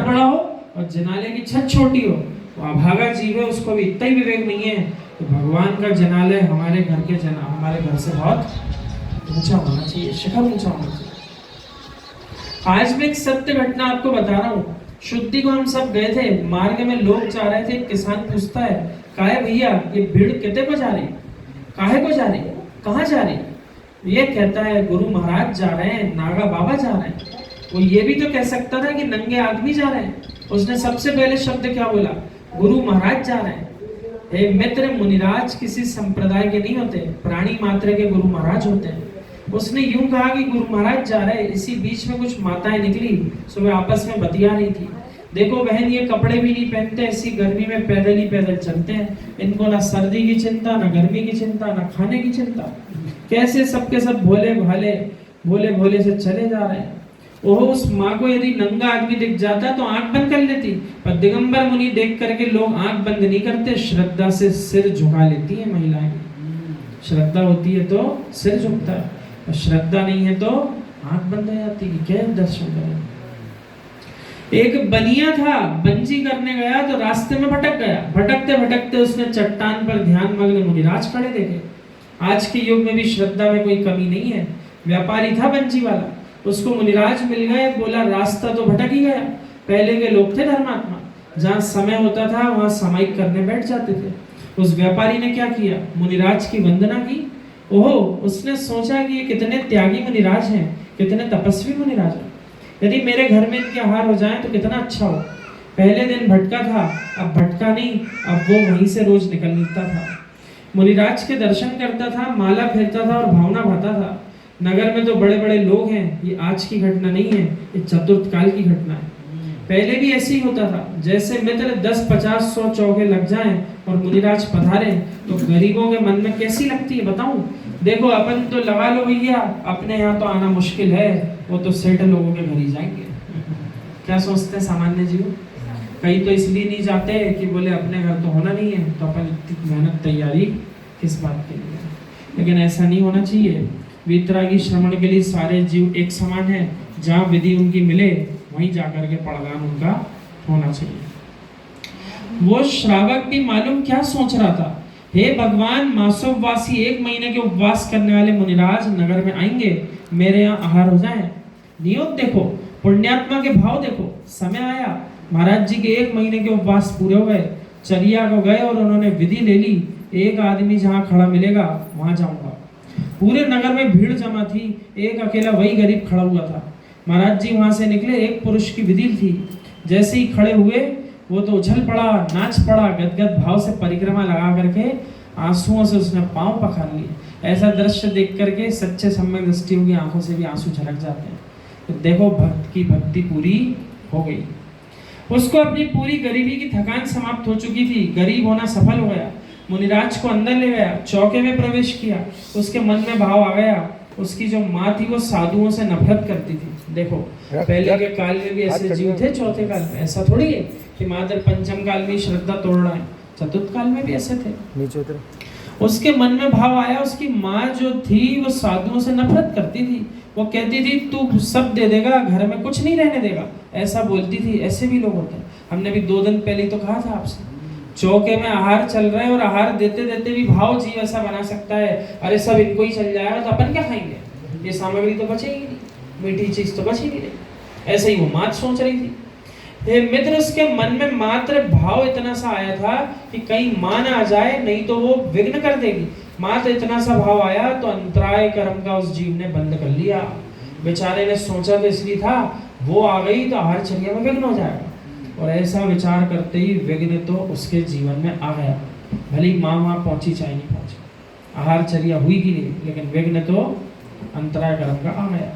बड़ा हो और जिनालय की छत छोटी हो, तो अभागा जीव है, उसको भी इतना ही विवेक नहीं है कि भगवान का जिनालय हमारे घर से बहुत ऊंचा होना चाहिए, शिखर ऊंचा होना चाहिए। आज मैं एक सत्य घटना आपको बता रहा हूँ। शुद्धि को हम सब गए थे, मार्ग में लोग जा रहे थे, किसान पूछता है, काहे भैया ये भीड़ कितने को जा रही, काहे को जा रही, कहाँ जा रही? ये कहता है गुरु महाराज जा रहे हैं, नागा बाबा जा रहे हैं। वो ये भी तो कह सकता था कि नंगे आदमी जा रहे हैं। उसने सबसे पहले शब्द क्या बोला? गुरु महाराज जा रहे हैं। हे मित्र, मुनिराज किसी संप्रदाय के नहीं होते, प्राणी मात्र के गुरु महाराज होते हैं। उसने यूं कहा कि गुरु महाराज जा रहे हैं। इसी बीच में कुछ माताएं निकली, सुबह आपस में बतिया रही थी, देखो बहन ये कपड़े भी नहीं पहनते, ऐसी गर्मी में पैदल ही पैदल चलते हैं, इनको ना सर्दी की चिंता, ना गर्मी की चिंता, ना खाने की चिंता, कैसे सबके सब भोले भोले से चले जा रहे हैं। ओह, उस माँ को यदि नंगा आदमी दिख जाता तो आंख बंद कर लेती, पर दिगंबर मुनि देख करके लोग आंख बंद नहीं करते, श्रद्धा से सिर झुका लेती है महिलाएं। श्रद्धा होती है तो सिर झुकता है, और श्रद्धा नहीं है तो आंख बंद हो जाती है। क्या दर्शन करें? एक बनिया था, बंजी करने गया तो रास्ते में भटक गया। भटकते भटकते उसने चट्टान पर ध्यान मग्न मुनिराज खड़े देखे। आज के युग में भी श्रद्धा में कोई कमी नहीं है। व्यापारी था बंजी वाला, उसको मुनिराज मिल गए, बोला रास्ता तो भटक ही गया। पहले के लोग थे धर्मात्मा, जहाँ समय होता था वहाँ सामायिक करने बैठ जाते थे। उस व्यापारी ने क्या किया? मुनिराज की वंदना की। ओहो, उसने सोचा कि ये कितने त्यागी मुनिराज हैं, कितने तपस्वी मुनिराज हैं, यदि मेरे घर में इनके आहार हो जाए तो कितना अच्छा हो। पहले दिन भटका था, अब भटका नहीं, अब वो वहीं से रोज निकलता था, मुनिराज के दर्शन करता था, माला फेरता था और भावना भाता था। नगर में तो बड़े बड़े लोग हैं, ये आज की घटना नहीं है, ये चतुर्थ काल की घटना है। पहले भी ऐसे ही होता था, जैसे मित्र 10, 50, 100 चौके लग जाएं और मुनिराज पधारे तो गरीबों के मन में कैसी लगती है बताऊं? देखो अपन तो लगा लो भैया, अपने यहाँ तो आना मुश्किल है, वो तो सेठ लोगों के घर ही जाएंगे। क्या सोचते हैं सामान्य जीव? कई तो इसलिए नहीं जाते कि बोले अपने घर तो होना नहीं है, तो अपन इतनी मेहनत तैयारी किस बात के लिए? लेकिन ऐसा नहीं होना चाहिए। वीतरागी श्रवण के लिए सारे जीव एक समान है, जहाँ विधि उनकी मिले वहीं जाकर के पड़गान उनका होना चाहिए। वो श्रावक भी मालूम क्या सोच रहा था, हे भगवान, मासोपवासी 1 महीने के उपवास करने वाले मुनिराज नगर में आएंगे, मेरे यहाँ आहार हो जाए। नियोग देखो, पुण्यात्मा के भाव देखो। समय आया, महाराज जी के 1 महीने के उपवास पूरे हो गए, चर्या को गए और उन्होंने विधि ले ली, एक आदमी जहाँ खड़ा मिलेगा वहां जाऊंगा। पूरे नगर में भीड़ जमा थी, एक अकेला वही गरीब खड़ा हुआ था। महाराज जी वहां से निकले, एक पुरुष की विधि थी, जैसे ही खड़े हुए वो तो उछल पड़ा, नाच पड़ा, गदगद भाव से परिक्रमा लगा करके आंसुओं से उसने पांव पखार लिए। ऐसा दृश्य देख करके सच्चे सम्यक दृष्टियों की आंखों से भी आंसू झलक जाते हैं। तो देखो, भक्त की भक्ति पूरी हो गई, उसको अपनी पूरी गरीबी की थकान समाप्त हो चुकी थी, गरीब होना सफल हो गया। मुनिराज को अंदर ले गया, चौके में प्रवेश किया, उसके मन में भाव आ गया। उसकी जो माँ थी वो साधुओं से नफरत करती थी। देखो पहले के काल में भी ऐसे जीव थे, चौथे काल में ऐसा थोड़ी है कि मात्र पंचम काल में श्रद्धा तोड़ रहा है, चतुर्थ काल में भी ऐसे थे। नीचे उतरो। उसके मन में भाव आया, उसकी माँ जो थी वो साधुओं से नफरत करती थी। वो कहती थी तू सब दे देगा, घर में कुछ नहीं रहने देगा, ऐसा बोलती थी। ऐसे भी लोग होते हैं। हमने भी 2 दिन पहले तो कहा था आपसे, चौके में आहार चल रहा है और आहार देते देते भी भाव जीव ऐसा बना सकता है, अरे सब इनको ही चल जाएगा तो अपन क्या खाएंगे, ये सामग्री तो बचेगी नहीं, मीठी चीज तो बच ही नहीं रही। ऐसे ही वो मात सोच रही थी। हे मित्र, उसके मन में मात्र भाव इतना सा आया था कि कहीं मान आ जाए, नहीं तो वो विघ्न कर देगी। मात्र इतना सा भाव आया तो अंतराय कर्म का उस जीव ने बंद कर लिया। बेचारे ने सोचा तो इसलिए था, वो आ गई तो आहार चर्या में विघ्न हो जाएगा, और ऐसा विचार करते ही विघ्न तो उसके जीवन में आ गया। भली माँ वहाँ पहुंची चाहे नहीं पहुंची, आहार चर्या हुई कि नहीं, लेकिन विघ्न तो अंतराय कर्म का आ गया।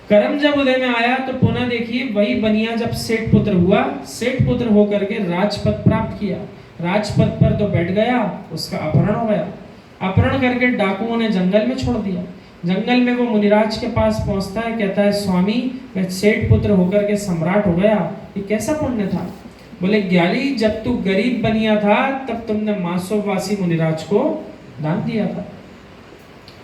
कर्म जब उदय में आया तो पुनः देखिए वही बनिया जब सेठ पुत्र हुआ, सेठ पुत्र होकर के राजपद प्राप्त किया। राजपद पर तो बैठ गया, उसका अपहरण हो गया। अपहरण करके डाकुओं ने जंगल में छोड़ दिया। जंगल में वो मुनिराज के पास पहुंचता है, कहता है स्वामी, मैं सेठ पुत्र होकर के सम्राट हो गया, ये कैसा पुण्य था? बोले ज्ञानी, जब तू गरीब बनिया था तब तुमने मासोवासी मुनिराज को दान दिया था।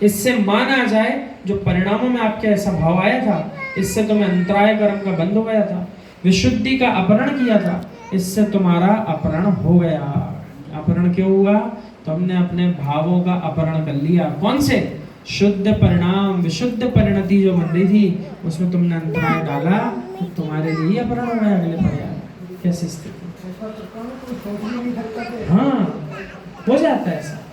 इससे मान आ जाए जो परिणामों में आपके ऐसा भाव आया था, इससे तुम्हें अंतराय कर्म का बंद हो गया था। विशुद्धि का अपहरण किया था, इससे तुम्हारा अपहरण हो गया। अपहरण क्यों हुआ? तो हमने अपने भावों का अपहरण कर लिया। कौन से? शुद्ध परिणाम, विशुद्ध परिणति जो बन रही थी उसमें तुमने अंतराय डाला, तो तुम्हारे लिए अपहरण हो गया अगले पर्याय। कैसी स्थिति? हाँ, हो जाता है ऐसा।